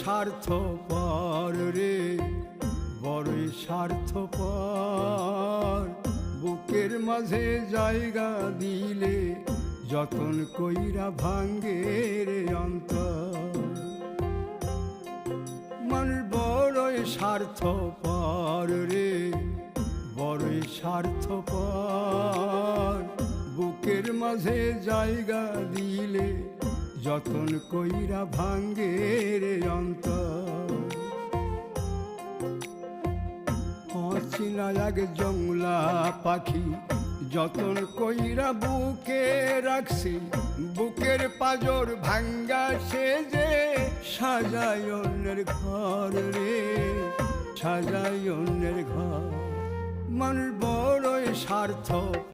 স্বার্থপর রে, বড়ই স্বার্থপর। বুকের মাঝে জায়গা দিলে যতন কইরা ভাঙ্গে রে অন্তর। মানুষ বড়ই স্বার্থপর রে, বড়ই স্বার্থপর। বুকের মাঝে জায়গা দিলে যতন কইরা ভাঙ্গে রে অন্তর। অচিনা এক জংলা পাখি যতন কইরা বুকে রাখছি, বুকের পাজর ভাঙ্গা সে যে সাজায় অন্যের ঘর রে, সাজায় অন্যের ঘর। মানুষ বড়ই স্বার্থ